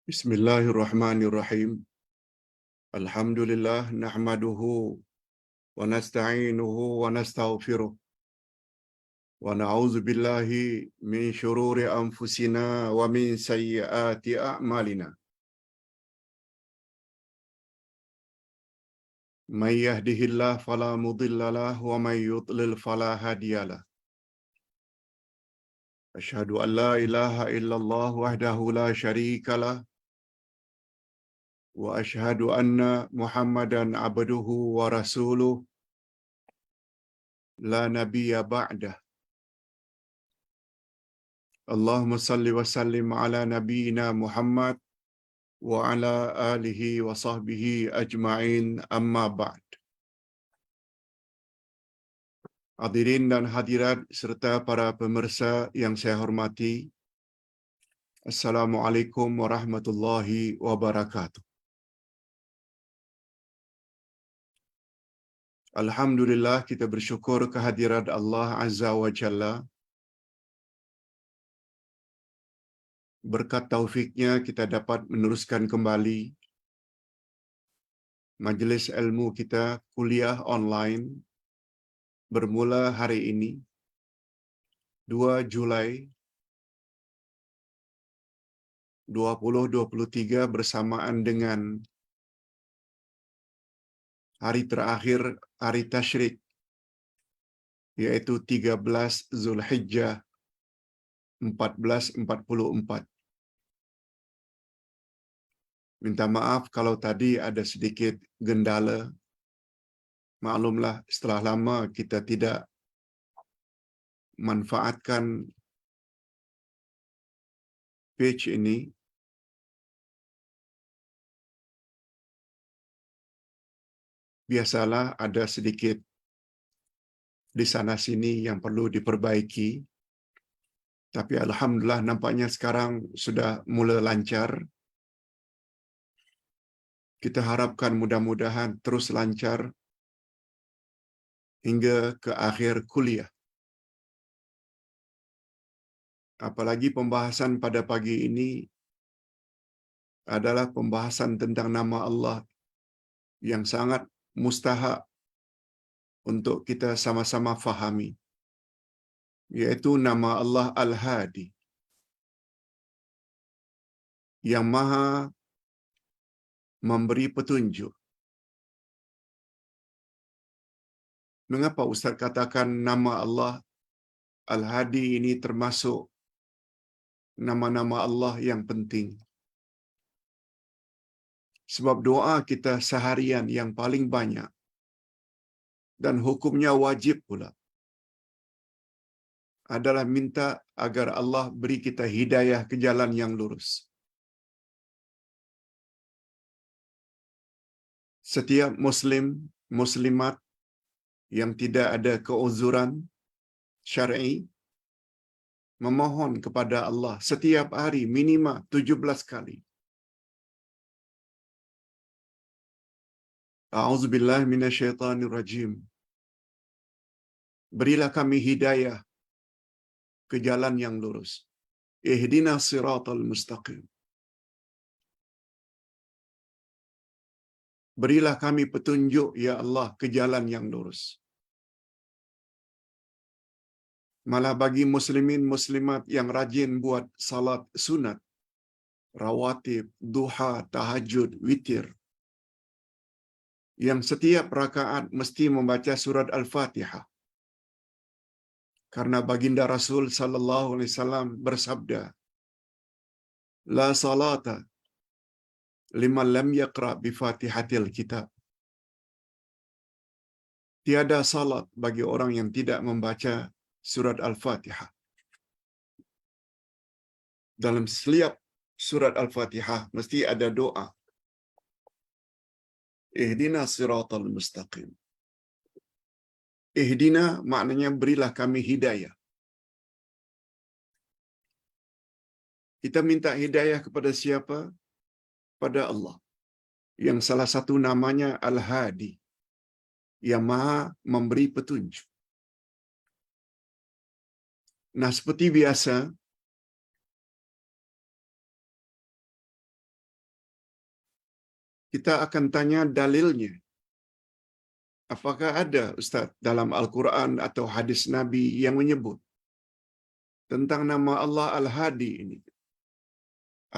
Bismillahirrahmanirrahim. Alhamdulillah nahmaduhu wa nasta'inuhu wa nastaghfiruh wa na'udzu billahi min shururi anfusina wa min sayyiati a'malina. May yahdihillahu fala mudilla lahu wa may yudlil fala hadiyalah. Asyhadu an la ilaha illallah wahdahu la syarika lah wa asyhadu anna Muhammadan abduhu wa rasuluh la nabiyya ba'dah. Allahumma salli wa sallim ala nabiyyina Muhammad wa ala alihi wa sahbihi ajma'in amma ba'd. Hadirin dan hadirat serta para pemirsa yang saya hormati, Assalamualaikum warahmatullahi wabarakatuh. Alhamdulillah kita bersyukur kehadirat Allah Azza wa Jalla. Berkat taufiknya kita dapat meneruskan kembali majlis ilmu kita kuliah online bermula hari ini 2 Julai 2023 bersamaan dengan hari terakhir hari Tasyrik, yaitu 13 Zulhijjah 1444. Minta maaf kalau tadi ada sedikit gendala. Maklumlah, setelah lama kita tidak manfaatkan page ini. Biasalah ada sedikit di sana sini yang perlu diperbaiki. Tapi alhamdulillah nampaknya sekarang sudah mula lancar. Kita harapkan mudah-mudahan terus lancar hingga ke akhir kuliah. Apalagi pembahasan pada pagi ini adalah pembahasan tentang nama Allah yang sangat mustahak untuk kita sama-sama fahami, yaitu nama Allah Al-Hadi, yang maha memberi petunjuk. Mengapa Ustaz katakan nama Allah Al-Hadi ini termasuk nama-nama Allah yang penting? Sebab doa kita seharian yang paling banyak dan hukumnya wajib pula adalah minta agar Allah beri kita hidayah ke jalan yang lurus. Setiap muslim, muslimat yang tidak ada keuzuran syar'i memohon kepada Allah setiap hari minima 17 kali. A'udzubillahi minasyaitonirrajim. Berilah kami hidayah ke jalan yang lurus. Ihdinas siratal mustaqim. Berilah kami petunjuk ya Allah ke jalan yang lurus. Malah bagi muslimin muslimat yang rajin buat salat sunat, rawatib, duha, tahajud, witir, yang setiap rakaat mesti membaca surat Al-Fatihah. Karena baginda Rasul sallallahu alaihi wasallam bersabda, la salata liman lam yaqra bi Fatihatil Kitab. Tiada salat bagi orang yang tidak membaca surat Al-Fatihah. Dalam setiap surat Al-Fatihah mesti ada doa. Ihdina siratal mustaqim. Ihdina maknanya berilah kami hidayah. Kita minta hidayah kepada siapa? Pada Allah. Yang salah satu namanya Al-Hadi, yang maha memberi petunjuk. Nah, seperti biasa, kita akan tanya dalilnya. Apakah ada, Ustaz, dalam Al-Quran atau hadis Nabi yang menyebut tentang nama Allah Al-Hadi ini?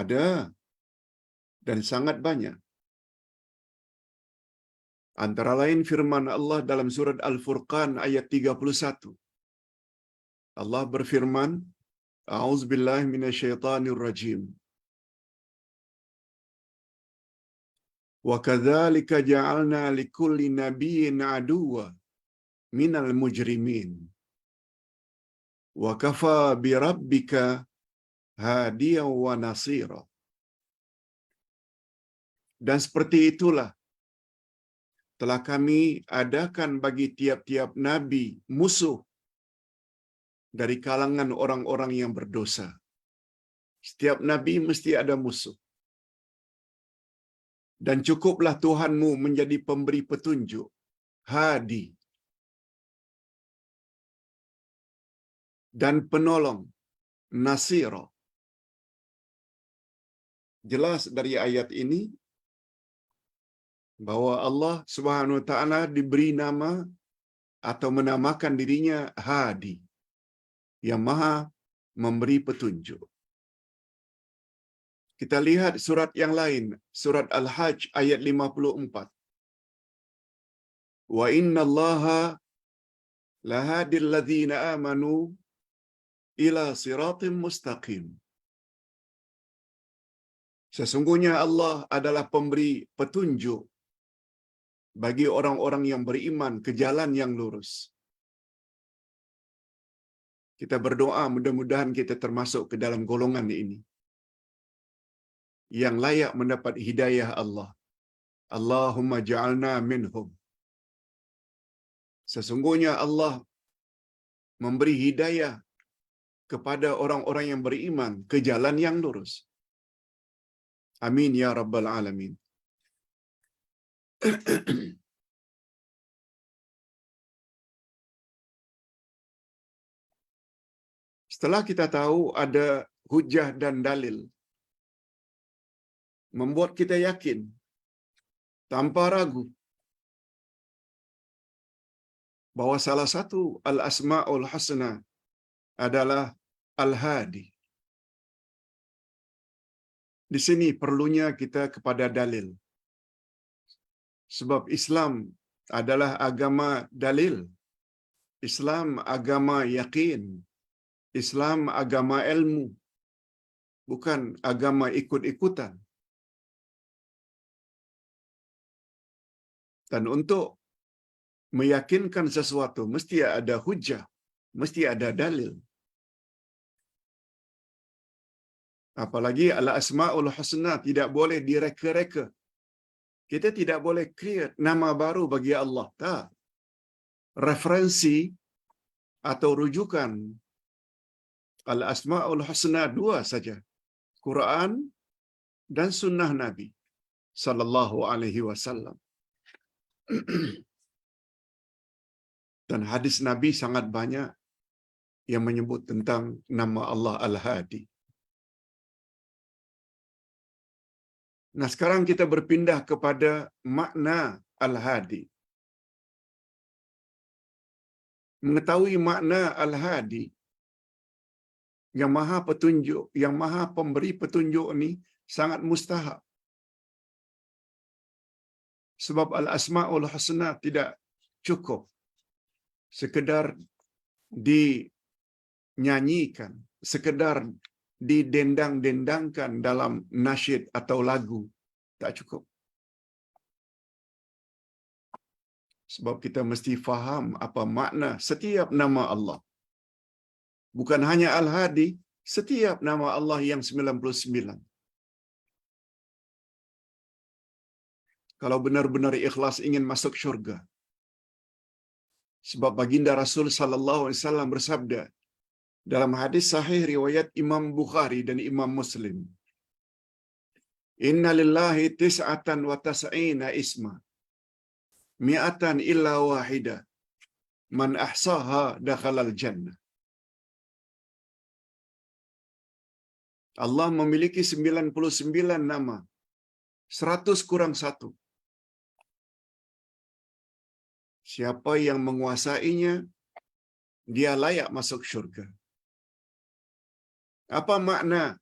Ada, dan sangat banyak. Antara lain firman Allah dalam surat Al-Furqan ayat 31. Allah berfirman, A'udzubillahi minasyaitonir rajim. Wa kadzalika ja'alna likulli nabiyyin aduwwa minal mujrimin. Wa kafa bi rabbika hadiyan wa nasira. Dan seperti itulah telah kami adakan bagi tiap-tiap nabi musuh dari kalangan orang-orang yang berdosa. Setiap nabi mesti ada musuh. Dan cukuplah Tuhanmu menjadi pemberi petunjuk, hadi, dan penolong, nasira. Jelas dari ayat ini bahwa Allah Subhanahu wa taala diberi nama atau menamakan dirinya Hadi, yang Maha memberi petunjuk. Kita lihat surat yang lain, surat Al-Hajj ayat 54. Wa innallaha lahadil ladzina amanu ila siratim mustaqim. Sesungguhnya Allah adalah pemberi petunjuk bagi orang-orang yang beriman ke jalan yang lurus. Kita berdoa mudah-mudahan kita termasuk ke dalam golongan ini yang layak mendapat hidayah Allah. Allahumma ja'alna minhum. Sesungguhnya Allah memberi hidayah kepada orang-orang yang beriman ke jalan yang lurus. Amin ya rabbal alamin. Setelah kita tahu ada hujah dan dalil, membuat kita yakin tanpa ragu bahwa salah satu al-asma'ul husna adalah al-hadi. Di sini perlunya kita kepada dalil. Sebab Islam adalah agama dalil. Islam agama yakin. Islam agama ilmu. Bukan agama ikut-ikutan. Dan untuk meyakinkan sesuatu mesti ada hujah, mesti ada dalil. Apalagi al-asma'ul husna tidak boleh direka-reka. Kita tidak boleh create nama baru bagi Allah. Tak. Referensi atau rujukan al-asma'ul husna dua saja. Quran dan sunnah Nabi sallallahu alaihi wasallam. Dan hadis Nabi sangat banyak yang menyebut tentang nama Allah Al-Hadi. Nah, sekarang kita berpindah kepada makna Al-Hadi. Mengetahui makna Al-Hadi, yang maha petunjuk, yang maha pemberi petunjuk ini sangat mustahab. Sebab Al-Asma'ul Husna tidak cukup sekedar dinyanyikan, sekedar didendang-dendangkan dalam nasyid atau lagu. Tak cukup. Sebab kita mesti faham apa makna setiap nama Allah. Bukan hanya Al-Hadi, setiap nama Allah yang 99. Kalau benar-benar ikhlas ingin masuk syurga. Sebab baginda Rasul sallallahu alaihi wasallam bersabda dalam hadis sahih riwayat Imam Bukhari dan Imam Muslim, Inna lillahi tis'atan wa tas'ina isma, mi'atan illa wahida, man ahsaha dakhalal jannah. Allah memiliki 99 nama, 100 kurang 1. Siapa yang menguasainya, dia layak masuk syurga. Apa makna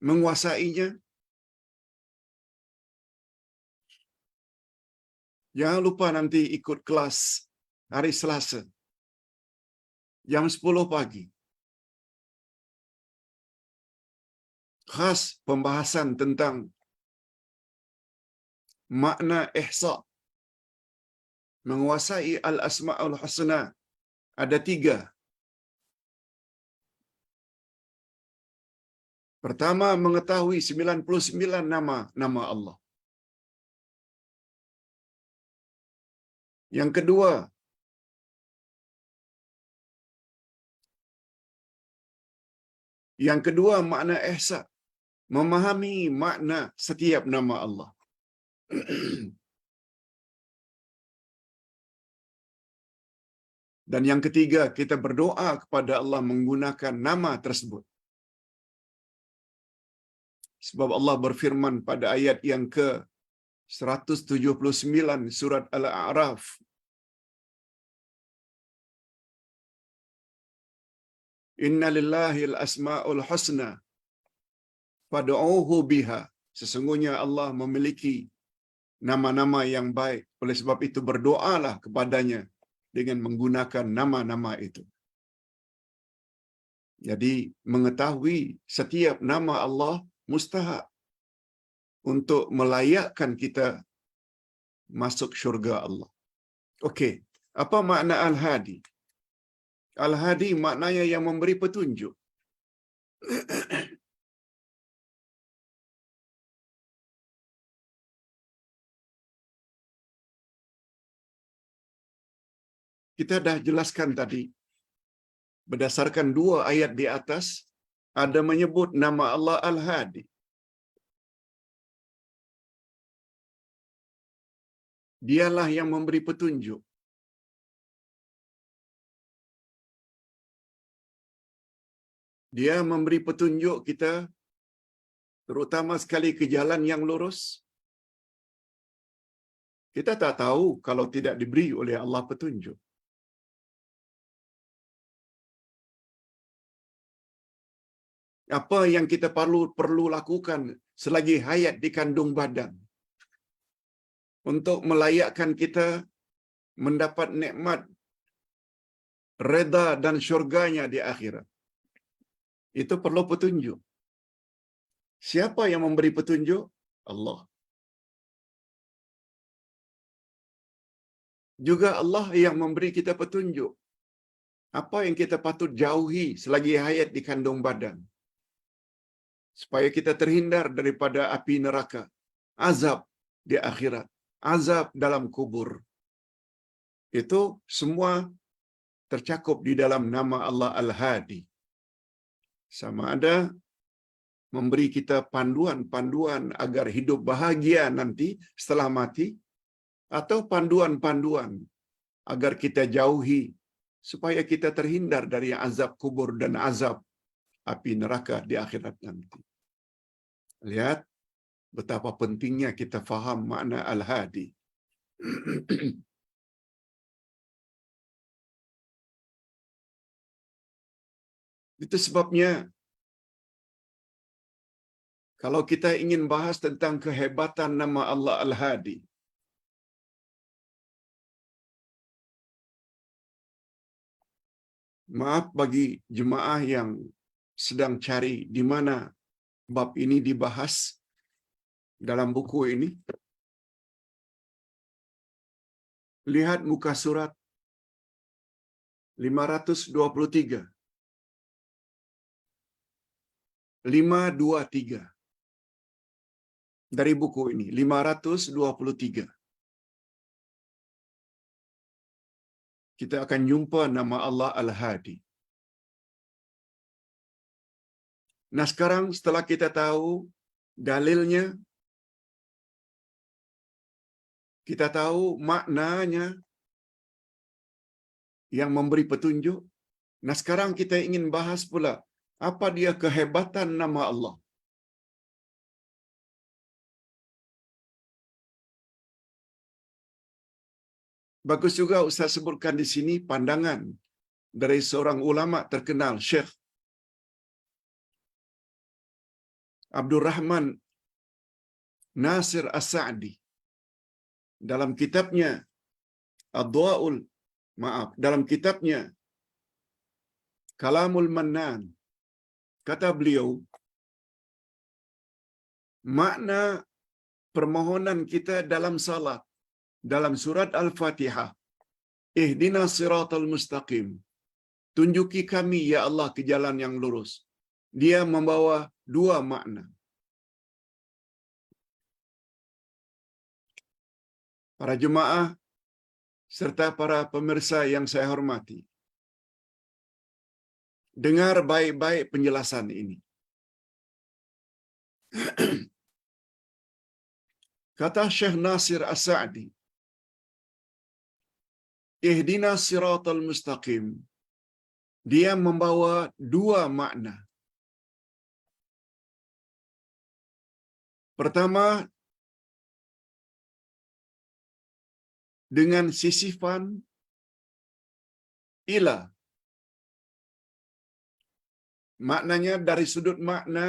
menguasainya? Jangan lupa nanti ikut kelas hari Selasa, jam 10 pagi. Khas pembahasan tentang makna ihsa. Menguasai al-asma'ul husna. Ada 3. Pertama, mengetahui 99 nama Allah. Yang kedua makna ihsa, memahami makna setiap nama Allah. Dan yang ketiga, kita berdoa kepada Allah menggunakan nama tersebut. Sebab Allah berfirman pada ayat yang ke-179 surat Al-A'raf. Inna lillahi al-asma'ul husna fad'uuhu biha. Sesungguhnya Allah memiliki nama-nama yang baik. Oleh sebab itu berdoalah kepadanya dengan menggunakan nama-nama itu. Jadi mengetahui setiap nama Allah mustahak untuk melayakkan kita masuk syurga Allah. Okey, apa makna Al-Hadi? Al-Hadi maknanya yang memberi petunjuk. Kita dah jelaskan tadi, berdasarkan 2 ayat di atas, ada menyebut nama Allah Al-Hadi. Dialah yang memberi petunjuk. Dia memberi petunjuk kita, terutama sekali ke jalan yang lurus. Kita tak tahu kalau tidak diberi oleh Allah petunjuk. Apa yang kita perlu lakukan selagi hayat di kandung badan untuk melayakkan kita mendapat nikmat reda dan syurganya di akhirat. Itu perlu petunjuk. Siapa yang memberi petunjuk? Allah. Juga Allah yang memberi kita petunjuk. Apa yang kita patut jauhi selagi hayat di kandung badan, supaya kita terhindar daripada api neraka, azab di akhirat, azab dalam kubur. Itu semua tercakup di dalam nama Allah Al-Hadi. Sama ada memberi kita panduan-panduan agar hidup bahagia nanti setelah mati, atau panduan-panduan agar kita jauhi supaya kita terhindar dari azab kubur dan azab api neraka di akhirat nanti. Lihat betapa pentingnya kita faham makna Al-Hadi. Itu sebabnya kalau kita ingin bahas tentang kehebatan nama Allah Al-Hadi, maaf bagi jemaah yang sedang cari di mana bab ini dibahas dalam buku ini, lihat muka surat 523. 523 dari buku ini, 523. Kita akan jumpa nama Allah Al-Hadi. Nah, sekarang setelah kita tahu dalilnya, kita tahu maknanya yang memberi petunjuk. Nah, sekarang kita ingin bahas pula apa dia kehebatan nama Allah. Bagus juga Ustaz sebutkan di sini pandangan dari seorang ulama terkenal, Syekh Abdul Rahman Nasir As-Sa'di dalam kitabnya Ad-Dha'ul dalam kitabnya Kalamul Mannan, kata beliau, makna permohonan kita dalam salat dalam surat Al-Fatihah, Ihdinas siratal mustaqim, tunjuki kami ya Allah ke jalan yang lurus, dia membawa dua makna. Para jemaah serta para pemirsa yang saya hormati, dengar baik-baik penjelasan ini. Kata Syekh Nasir As-Sa'di, Ihdinas siratal mustaqim, dia membawa dua makna. Pertama, dengan sisifan ila. Maknanya dari sudut makna,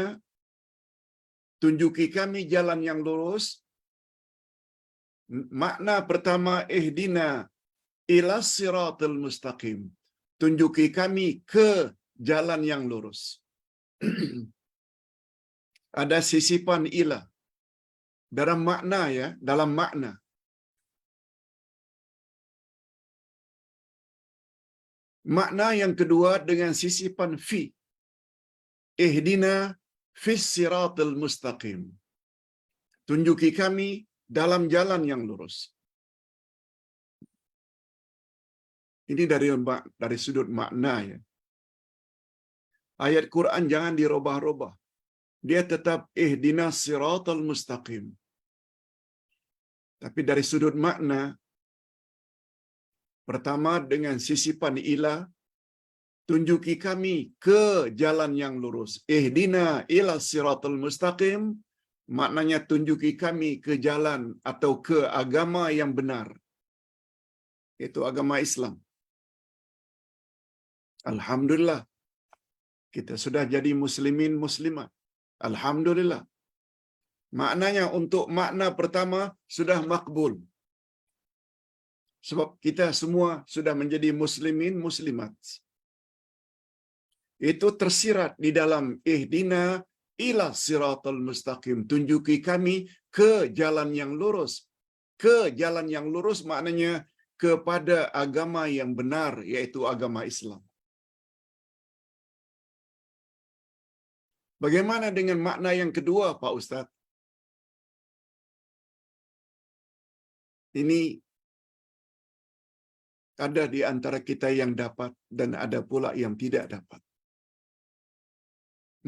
tunjuki kami jalan yang lurus. Makna pertama, ihdina ila siratal mustaqim, tunjuki kami ke jalan yang lurus. Ada sisipan ila dalam makna, ya, dalam makna. Makna yang kedua dengan sisipan fi, ihdina fis siratal mustaqim, tunjuki kami dalam jalan yang lurus. Ini dari sudut makna, ya. Ayat Quran jangan dirubah-rubah. Dia tetap ihdinas siratal mustaqim. Tapi dari sudut makna, pertama dengan sisipan ila, tunjuki kami ke jalan yang lurus. Ihdina ila siratal mustaqim, maknanya tunjuki kami ke jalan atau ke agama yang benar. Itu agama Islam. Alhamdulillah, kita sudah jadi muslimin muslimat. Alhamdulillah. Maknanya untuk makna pertama sudah makbul. Sebab kita semua sudah menjadi muslimin muslimat. Itu tersirat di dalam ihdina ila siratal mustaqim, tunjuki kami ke jalan yang lurus. Ke jalan yang lurus maknanya kepada agama yang benar, yaitu agama Islam. Bagaimana dengan makna yang kedua, Pak Ustaz? Ini ada di antara kita yang dapat dan ada pula yang tidak dapat.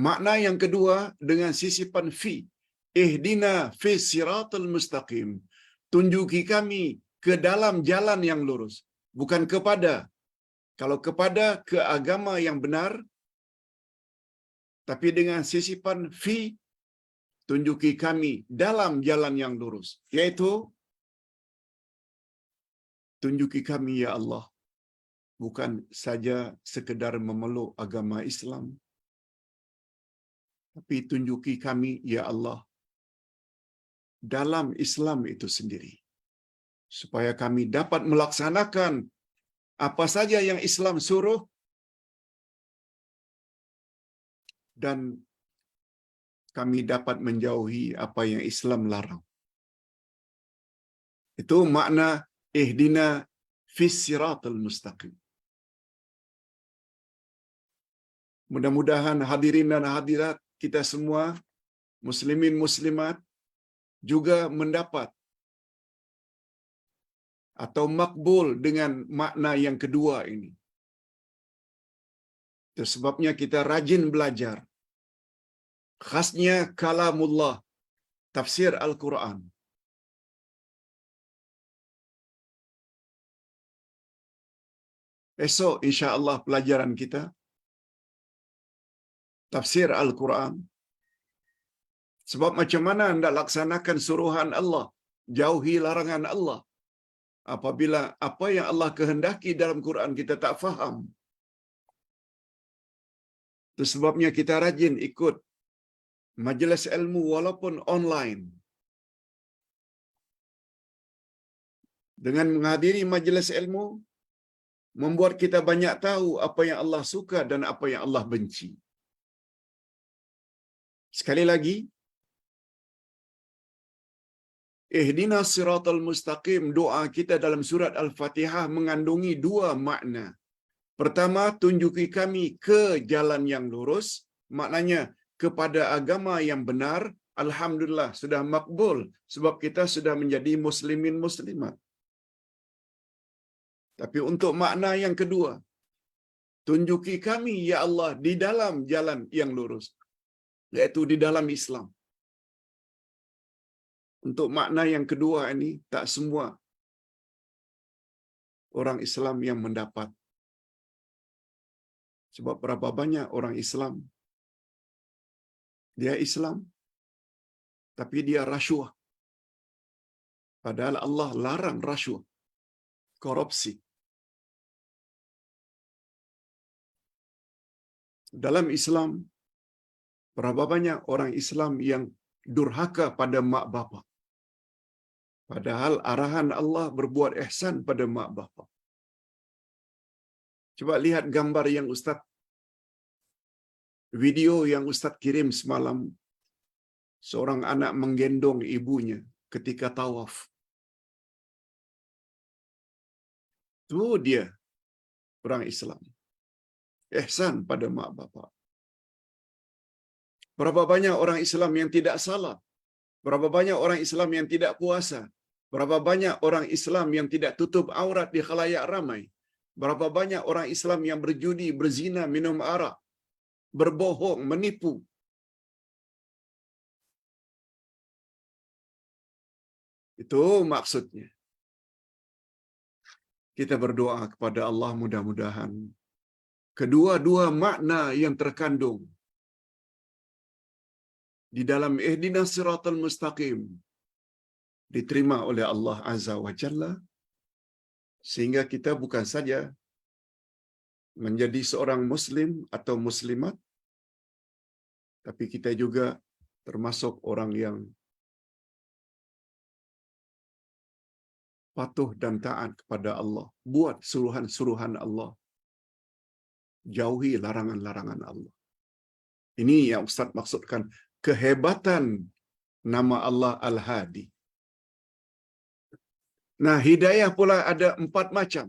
Makna yang kedua dengan sisipan fi, ihdina fi siratal mustaqim, tunjuki kami ke dalam jalan yang lurus, bukan kepada. Kalau kepada, ke agama yang benar, tapi dengan sisipan fi, tunjuki kami dalam jalan yang lurus, yaitu tunjuki kami ya Allah, bukan saja sekedar memeluk agama Islam, tapi tunjuki kami ya Allah dalam Islam itu sendiri, supaya kami dapat melaksanakan apa saja yang Islam suruh dan kami dapat menjauhi apa yang Islam larang. Itu makna ihdina fis siratal mustaqim. Mudah-mudahan hadirin dan hadirat kita semua, muslimin muslimat, juga mendapat atau makbul dengan makna yang kedua ini. Itu sebabnya kita rajin belajar. Khasnya kalamullah, tafsir Al-Quran. Esok insya-Allah pelajaran kita tafsir Al-Quran. Sebab macam mana anda laksanakan suruhan Allah, jauhi larangan Allah. apabila apa yang Allah kehendaki dalam Quran kita tak faham. Itu sebabnya kita rajin ikut majlis ilmu walaupun online. Dengan menghadiri majlis ilmu, membuat kita banyak tahu apa yang Allah suka dan apa yang Allah benci. Sekali lagi, ihdinas siratal mustaqim, doa kita dalam surat Al-Fatihah mengandungi dua makna. Pertama, tunjuki kami ke jalan yang lurus, maknanya kepada agama yang benar. Alhamdulillah, sudah makbul sebab kita sudah menjadi muslimin muslimat. Tapi untuk makna yang kedua, tunjuki kami ya Allah di dalam jalan yang lurus, yaitu di dalam Islam. Untuk makna yang kedua ini tak semua orang Islam yang mendapat. Sebab berapa banyak orang Islam, dia Islam tapi dia rasuah. Padahal Allah larang rasuah, korupsi. Dalam Islam, berapa banyak orang Islam yang durhaka pada mak bapak. Padahal arahan Allah berbuat ihsan pada mak bapak. Coba lihat gambar yang video yang Ustaz kirim semalam. Seorang anak menggendong ibunya ketika tawaf. Itu dia orang Islam. Ihsan pada mak bapak. Berapa banyak orang Islam yang tidak salat? Berapa banyak orang Islam yang tidak puasa? Berapa banyak orang Islam yang tidak tutup aurat di khalayak ramai? Berapa banyak orang Islam yang berjudi, berzina, minum arak, berbohong, menipu? Itu maksudnya. Kita berdoa kepada Allah mudah-mudahan kedua-dua makna yang terkandung di dalam ihdinas siratal mustaqim diterima oleh Allah Azza wa Jalla, sehingga kita bukan saja menjadi seorang muslim atau muslimat, tapi kita juga termasuk orang yang patuh dan taat kepada Allah, buat suruhan-suruhan Allah, jauhi larangan-larangan Allah. Ini yang Ustaz maksudkan kehebatan nama Allah Al-Hadi. Nah, hidayah pula ada 4 macam.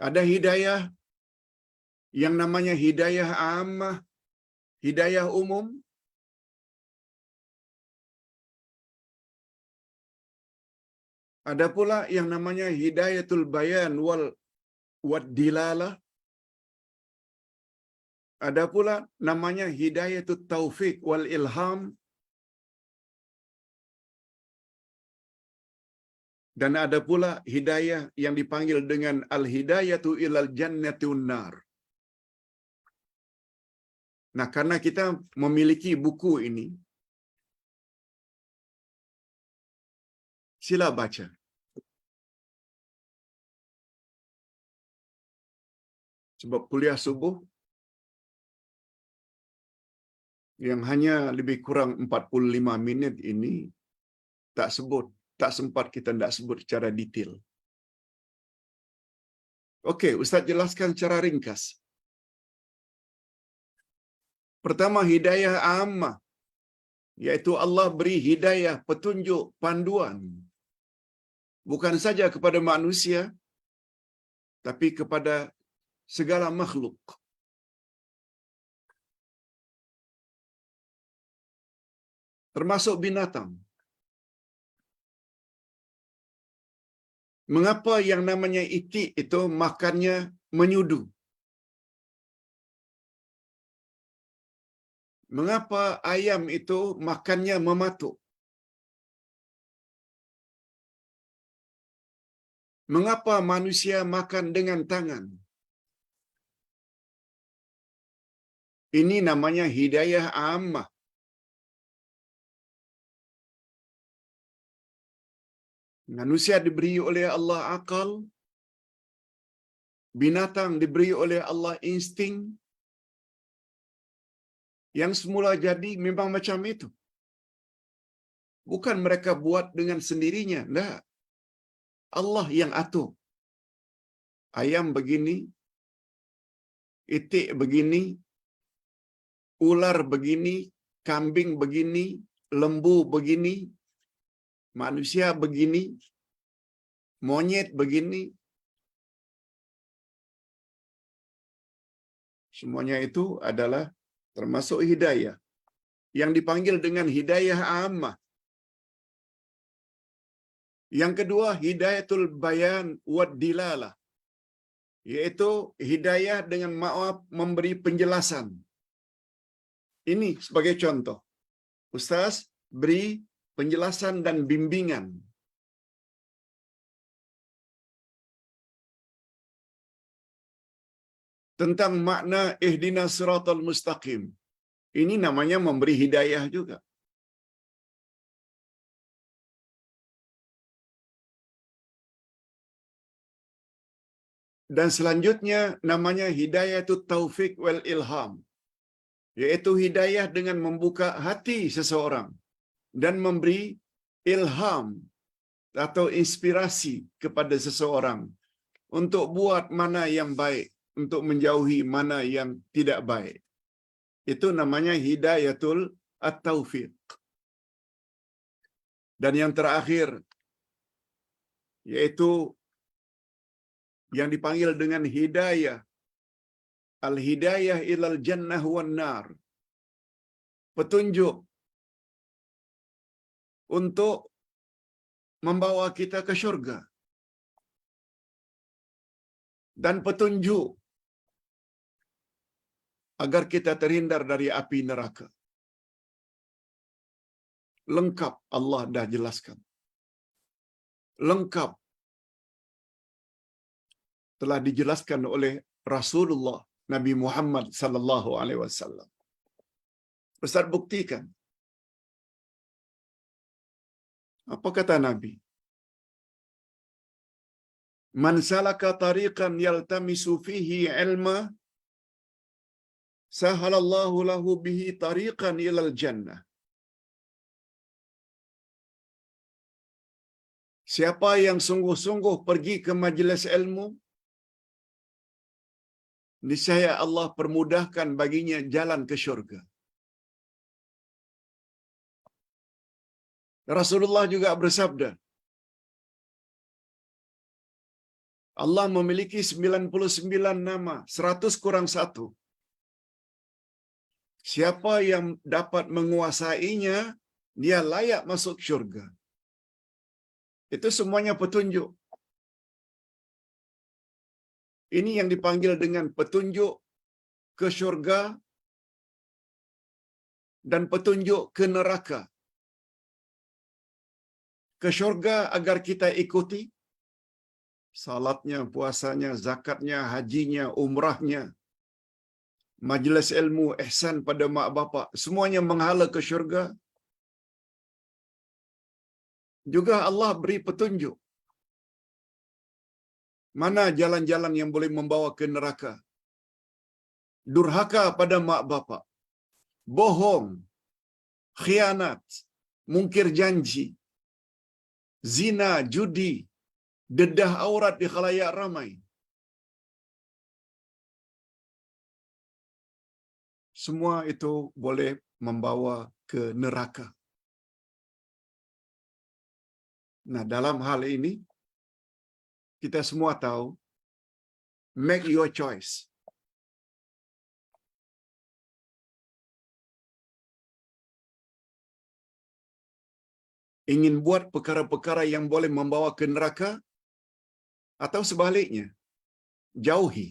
Ada hidayah yang namanya hidayah ammah, hidayah umum. Ada pula yang namanya hidayatul bayan wad dilalah. Ada pula namanya hidayatul taufik wal ilham. Dan ada pula hidayah yang dipanggil dengan al-hidayatu ilal jannati wan nar. Nah, karena kita memiliki buku ini, sila baca. Sebab kuliah subuh yang hanya lebih kurang 45 minit ini tak sempat kita tidak sebut secara detail. Okey, Ustaz jelaskan secara ringkas. Pertama, hidayah ammah, yaitu Allah beri hidayah, petunjuk, panduan, bukan saja kepada manusia, tapi kepada segala makhluk. Termasuk binatang. Mengapa yang namanya itik itu makannya menyudu? Mengapa ayam itu makannya mematuk? Mengapa manusia makan dengan tangan? Ini namanya hidayah ammah. Manusia diberi oleh Allah akal, binatang diberi oleh Allah insting, yang semula jadi memang macam itu. Bukan mereka buat dengan sendirinya, enggak. Allah yang atur. Ayam begini, itik begini, ular begini, kambing begini, lembu begini, manusia begini, monyet begini. Semuanya itu adalah termasuk hidayah yang dipanggil dengan hidayah ammah. Yang kedua, hidayatul bayan wad dilalah, yaitu hidayah dengan maaf memberi penjelasan. Ini sebagai contoh. Ustaz beri penjelasan dan bimbingan. Tentang makna ihdinas siratal mustaqim. Ini namanya memberi hidayah juga. Dan selanjutnya namanya hidayatut taufik wal ilham, yaitu hidayah dengan membuka hati seseorang dan memberi ilham atau inspirasi kepada seseorang untuk buat mana yang baik, untuk menjauhi mana yang tidak baik. Itu namanya hidayatul at-taufiq. Dan yang terakhir, yaitu yang dipanggil dengan hidayah, al-hidayah ilal jannah wan nar. Petunjuk untuk membawa kita ke syurga. Dan petunjuk agar kita terhindar dari api neraka. Lengkap Allah dah jelaskan. Lengkap telah dijelaskan oleh Rasulullah Nabi Muhammad sallallahu alaihi wasallam. Ustaz buktikan. Apa kata Nabi? Man salaka tariqan yaltamisu fihi ilma sahalallahu lahu bihi tariqan ilal jannah. Siapa yang sungguh-sungguh pergi ke majlis ilmu, niscaya Allah permudahkan baginya jalan ke syurga. Rasulullah juga bersabda, Allah memiliki 99 nama, 100 kurang 1. Siapa yang dapat menguasainya, dia layak masuk syurga. Itu semuanya petunjuk. Ini yang dipanggil dengan petunjuk ke syurga dan petunjuk ke neraka. Ke syurga agar kita ikuti salatnya, puasanya, zakatnya, hajinya, umrahnya, majlis ilmu, ihsan pada mak bapak, semuanya menghala ke syurga. Juga Allah beri petunjuk mana jalan-jalan yang boleh membawa ke neraka. Durhaka pada mak bapak, bohong, khianat, mungkir janji, zina, judi, dedah aurat di khalayak ramai. Semua itu boleh membawa ke neraka. Nah, dalam hal ini kita semua tahu, make your choice. Ingin buat perkara-perkara yang boleh membawa ke neraka atau sebaliknya, jauhi.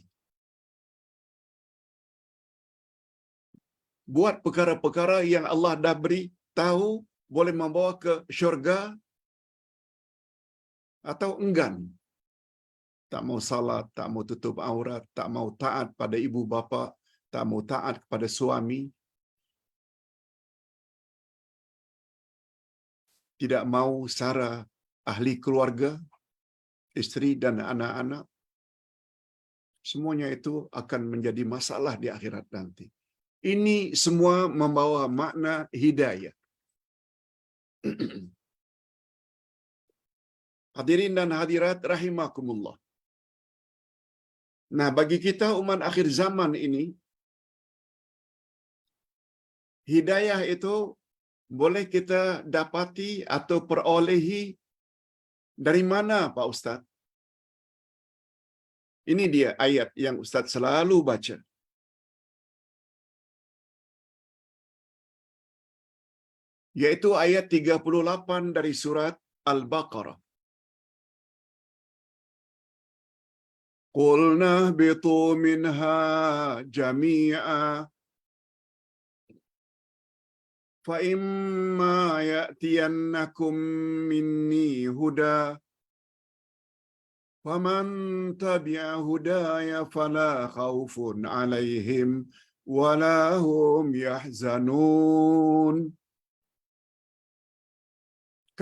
Buat perkara-perkara yang Allah dah beri tahu boleh membawa ke syurga atau enggan. Tak mau salat, tak mau tutup aurat, tak mau taat pada ibu bapa, tak mau taat kepada suami, tidak mau sara ahli keluarga, isteri dan anak-anak, semuanya itu akan menjadi masalah di akhirat nanti. Ini semua membawa makna hidayah. Hadirin dan hadirat rahimakumullah. Nah, bagi kita umat akhir zaman ini, hidayah itu boleh kita dapati atau perolehi dari mana, Pak Ustaz? Ini dia ayat yang Ustaz selalu baca. Yaitu ayat 38 dari surat Al-Baqarah. Qulna bitu minha jami'a fa imma ya'tiyannakum minni huda faman tabi'a hudaya fala khaufun 'alaihim wala hum yahzanun.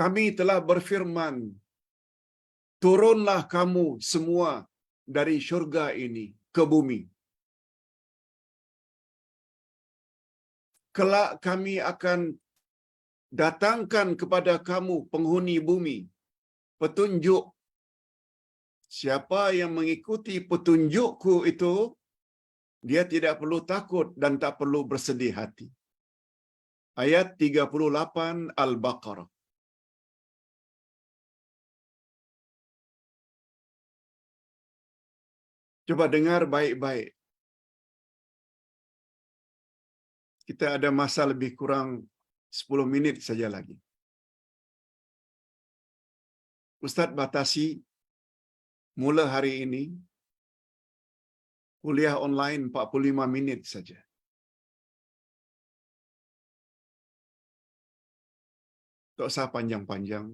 Kami telah berfirman, turunlah kamu semua dari syurga ini ke bumi. Kelak kami akan datangkan kepada kamu penghuni bumi petunjuk. Siapa yang mengikuti petunjukku itu, dia tidak perlu takut dan tak perlu bersedih hati. Ayat 38 Al-Baqarah. Coba dengar baik-baik. Kita ada masa lebih kurang 10 minit saja lagi. Ustaz batasi mula hari ini kuliah online 45 minit saja. Tak usah panjang-panjang.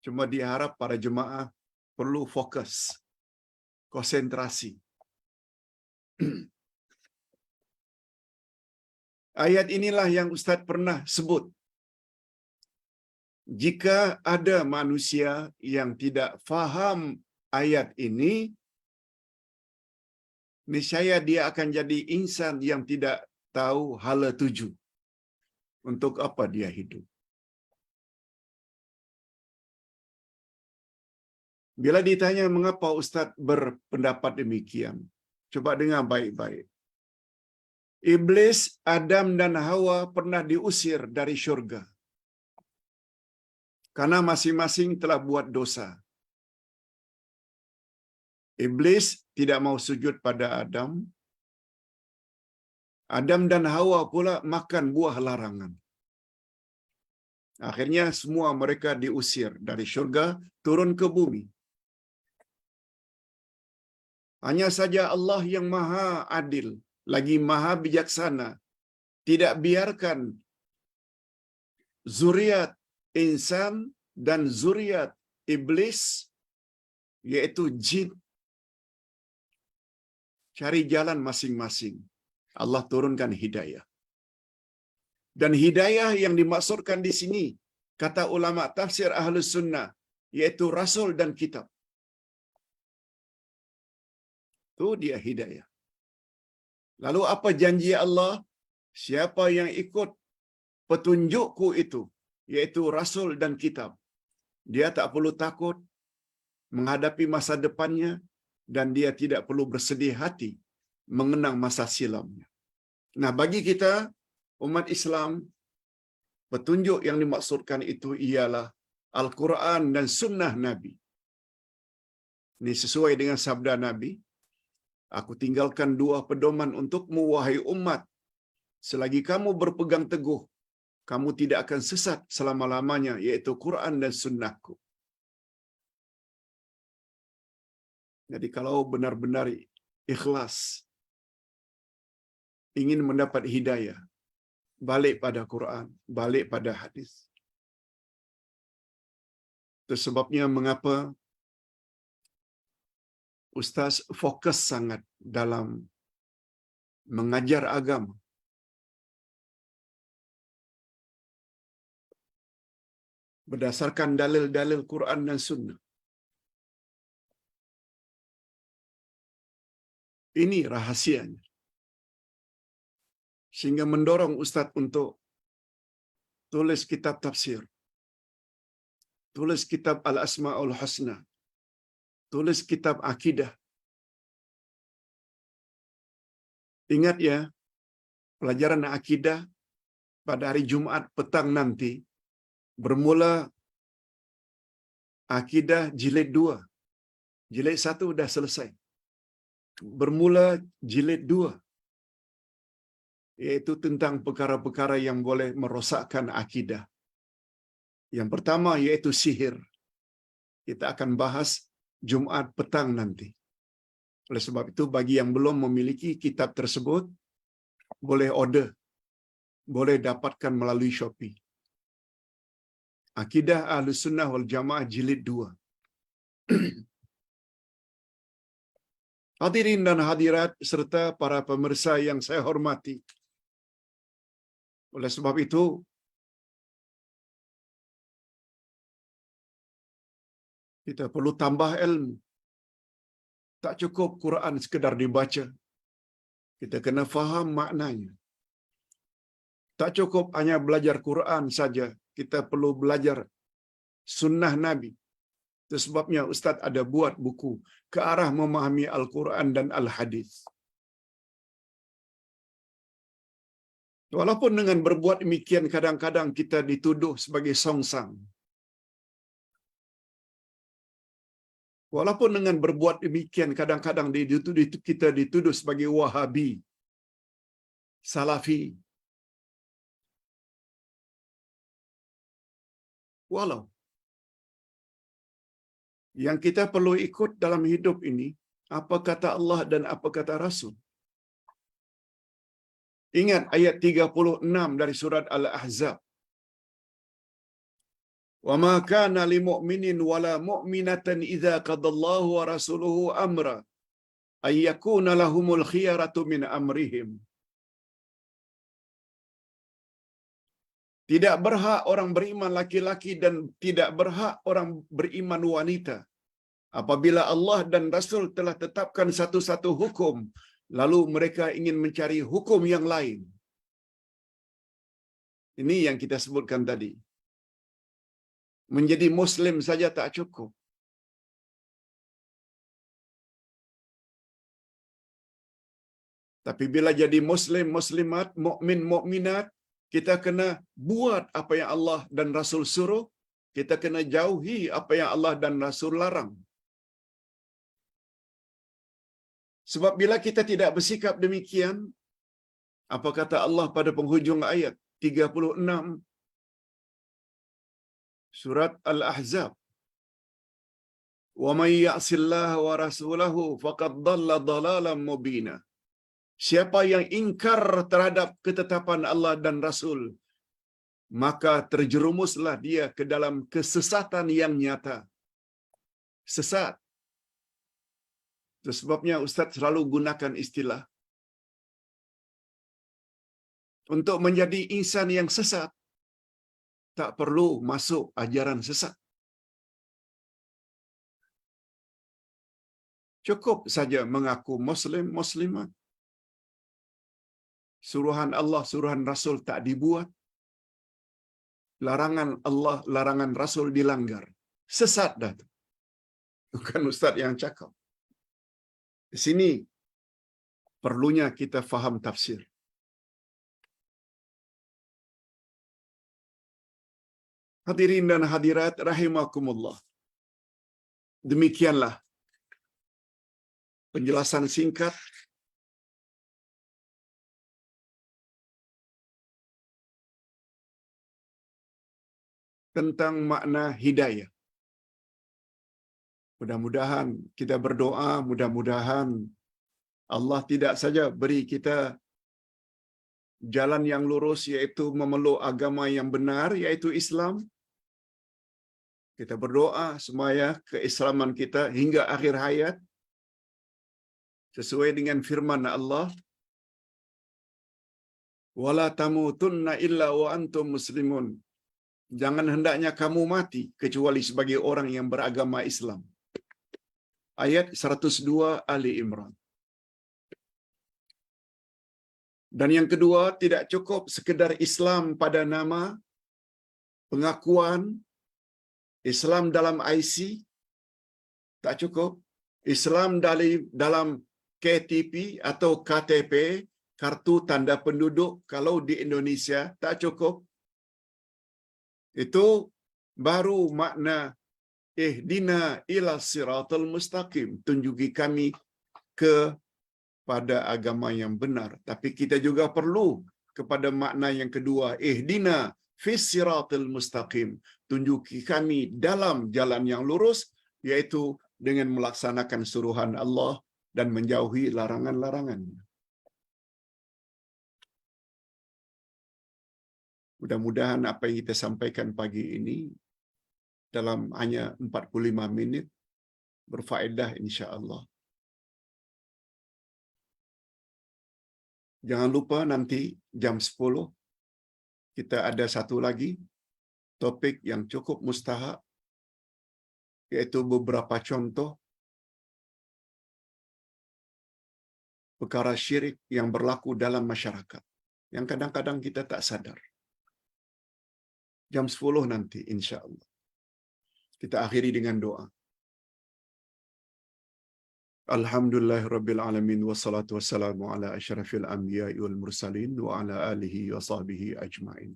Cuma diharap para jemaah perlu fokus, konsentrasi. Ayat inilah yang Ustaz pernah sebut. Jika ada manusia yang tidak faham ayat ini, niscaya dia akan jadi insan yang tidak tahu hala tuju. Untuk apa dia hidup. Bila ditanya mengapa Ustaz berpendapat demikian, coba dengar baik-baik. Iblis, Adam dan Hawa pernah diusir dari syurga karena masing-masing telah buat dosa. Iblis tidak mau sujud pada Adam. Adam dan Hawa pula makan buah larangan. Akhirnya semua mereka diusir dari syurga turun ke bumi. Hanya saja Allah yang maha adil, lagi maha bijaksana, tidak biarkan zuriat insan dan zuriat iblis, yaitu jin, cari jalan masing-masing. Allah turunkan hidayah. Dan hidayah yang dimaksudkan di sini, kata ulama tafsir Ahlus Sunnah, yaitu Rasul dan Kitab. Itu dia hidayah. Lalu apa janji Allah? Siapa yang ikut petunjukku itu, yaitu Rasul dan Kitab, dia tak perlu takut menghadapi masa depannya dan dia tidak perlu bersedih hati mengenang masa silamnya. Nah, bagi kita umat Islam, petunjuk yang dimaksudkan itu ialah Al-Quran dan Sunnah Nabi. Ini sesuai dengan sabda Nabi, aku tinggalkan 2 pedoman untukmu wahai umat, selagi kamu berpegang teguh, kamu tidak akan sesat selama-lamanya, yaitu Quran dan Sunnahku. Jadi kalau benar-benar ikhlas, ingin mendapat hidayah, balik pada Quran, balik pada hadis. Itu sebabnya mengapa Ustaz fokus sangat dalam mengajar agama. berdasarkan dalil-dalil Quran dan Sunnah. Ini rahasianya. Sehingga mendorong Ustaz untuk tulis kitab tafsir, tulis kitab Al-Asma'ul Husna, tulis kitab akidah. Ingat ya, pelajaran akidah pada hari Jumaat petang nanti bermula akidah jilid 2. Jilid 1 dah selesai. Bermula jilid 2, iaitu tentang perkara-perkara yang boleh merosakkan akidah. Yang pertama iaitu sihir. Kita akan bahas Jumaat petang nanti. Oleh sebab itu, bagi yang belum memiliki kitab tersebut, boleh order, boleh dapatkan melalui Shopee. Akidah Ahlussunnah wal Jamaah jilid 2. Hadirin dan hadirat serta para pemirsa yang saya hormati. Oleh sebab itu, kita perlu tambah ilmu. Tak cukup Quran sekedar dibaca. Kita kena faham maknanya. Tak cukup hanya belajar Quran saja. Kita perlu belajar sunnah Nabi. Itu sebabnya Ustaz ada buat buku ke arah memahami Al-Quran dan Al-Hadis. Walaupun dengan berbuat demikian kadang-kadang kita dituduh sebagai songsang. Walaupun dengan berbuat demikian kadang-kadang kita dituduh sebagai Wahabi, Salafi. Walau yang kita perlu ikut dalam hidup ini, apa kata Allah dan apa kata Rasul. Ingat ayat 36 dari surat Al-Ahzab. Wa ma kana lil mu'minin wala mu'minatin idza qadallahu wa rasuluhu amra ay yakuna lahumul khiyaratu min amrihim. Tidak berhak orang beriman laki-laki dan tidak berhak orang beriman wanita apabila Allah dan Rasul telah tetapkan satu-satu hukum, lalu mereka ingin mencari hukum yang lain. Ini yang kita sebutkan tadi. Menjadi Muslim saja tak cukup. Tapi bila jadi Muslim, Muslimat, mukmin, mukminat, kita kena buat apa yang Allah dan Rasul suruh, kita kena jauhi apa yang Allah dan Rasul larang. Sebab bila kita tidak bersikap demikian, apa kata Allah pada penghujung ayat 36 surat Al-Ahzab? Wa may ya'sillaha wa rasulahu faqad dhalla dhalalan mubina. Siapa yang ingkar terhadap ketetapan Allah dan Rasul, maka terjerumuslah dia ke dalam kesesatan yang nyata. Sesat. Itu sebabnya Ustaz selalu gunakan istilah. Untuk menjadi insan yang sesat, tak perlu masuk ajaran sesat. Cukup saja mengaku Muslim, Muslimah. Suruhan Allah, suruhan Rasul tak dibuat. Larangan Allah, larangan Rasul dilanggar. Sesat dah tu. Bukan Ustaz yang cakap. Di sini perlunya kita faham tafsir. Hadirin dan hadirat rahimakumullah. Demikianlah penjelasan singkat tentang makna hidayah. Mudah-mudahan kita berdoa, mudah-mudahan Allah tidak saja beri kita jalan yang lurus, yaitu memeluk agama yang benar, yaitu Islam. Kita berdoa supaya keislaman kita hingga akhir hayat sesuai dengan firman Allah, wala tamutunna illa wa antum muslimun. Jangan hendaknya kamu mati kecuali sebagai orang yang beragama Islam. Ayat 102 Ali Imran. Dan yang kedua, tidak cukup sekedar Islam pada nama, pengakuan, Islam dalam IC, tak cukup. Islam dalam KTP atau KTP, kartu tanda penduduk, kalau di Indonesia, tak cukup. Itu baru makna ihdina ila siratal mustaqim, tunjuki kami ke pada agama yang benar. Tapi kita juga perlu kepada makna yang kedua, ihdina fis siratal mustaqim, tunjuki kami dalam jalan yang lurus, yaitu dengan melaksanakan suruhan Allah dan menjauhi larangan-larangannya. Mudah-mudahan apa yang kita sampaikan pagi ini dalam hanya 45 minit berfaedah insya-Allah. Jangan lupa nanti jam 10 kita ada satu lagi topik yang cukup mustahak, yaitu beberapa contoh perkara syirik yang berlaku dalam masyarakat yang kadang-kadang kita tak sadar. Jam 10 nanti insya-Allah. Kita akhiri dengan doa. Alhamdulillahirabbil alamin wassalatu wassalamu ala asyrafil anbiya'i wal mursalin wa ala alihi wa sahbihi ajmain.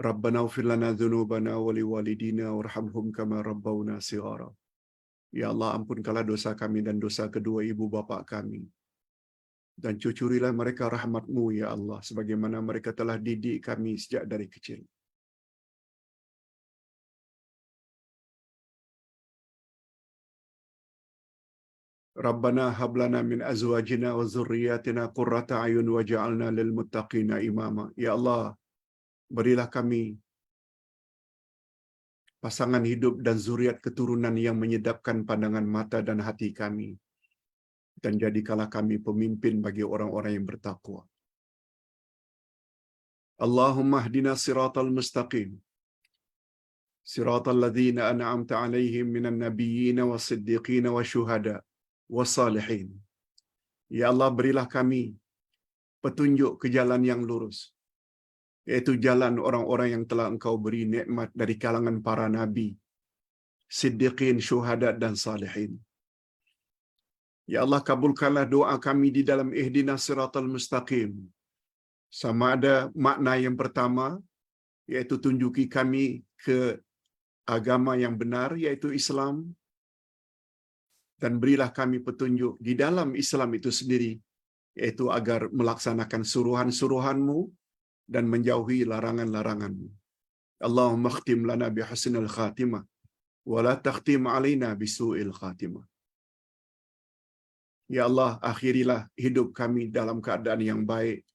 Rabbana ighfir lana dzunubana wa liwalidina warhamhum kama rabbawna shighara. Ya Allah, ampunkanlah dosa kami dan dosa kedua ibu bapa kami. Dan cucurilah mereka rahmat-Mu ya Allah, sebagaimana mereka telah didik kami sejak dari kecil. Rabbana hab lana min azwajina wa dzurriyyatina qurrata a'yun waj'alna lil muttaqina imama. Ya Allah, berilah kami pasangan hidup dan zuriat keturunan yang menyedapkan pandangan mata dan hati kami, dan jadikanlah kami pemimpin bagi orang-orang yang bertakwa. Allahumma hdina siratal mustaqim, siratal ladzina an'amta 'alaihim minan nabiyyin was-siddiqin wasyuhada was-salihin. Ya Allah, berilah kami petunjuk ke jalan yang lurus, yaitu jalan orang-orang yang telah Engkau beri nikmat dari kalangan para nabi, siddiqin, syuhada dan salihin. Ya Allah, kabulkanlah doa kami di dalam ihdinas siratal mustaqim. Sama ada makna yang pertama, yaitu tunjuki kami ke agama yang benar, yaitu Islam, dan berilah kami petunjuk di dalam Islam itu sendiri, yaitu agar melaksanakan suruhan-suruhan-Mu dan menjauhi larangan-larangan-Mu. Allahumma khtim lana bihusnil khatimah wa la takhtim alaina bisu'il khatimah. Ya Allah, akhirilah hidup kami dalam keadaan yang baik,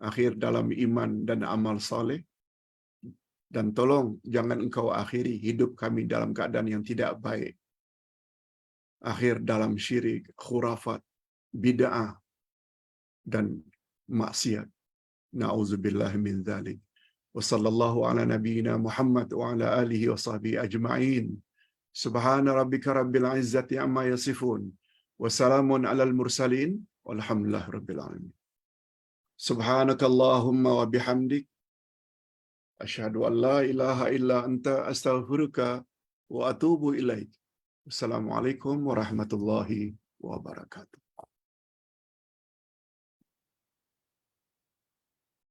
akhir dalam iman dan amal saleh, dan tolong jangan Engkau akhiri hidup kami dalam keadaan yang tidak baik, akhir dalam syirik, khurafat, bid'ah dan maksiat. Na'udzubillahi min dzalik. Wa sallallahu ala nabiyyina Muhammad wa ala alihi wa sahbihi ajma'in. Subhana rabbika rabbil izzati amma yasifun. Wa salamun alal mursalin. Walhamdulillahi rabbil alamin. Subhanakallahumma wa bihamdik. Asyhadu an la ilaha illa anta astaghfiruka wa atubu ilaik. Assalamualaikum warahmatullahi wabarakatuh.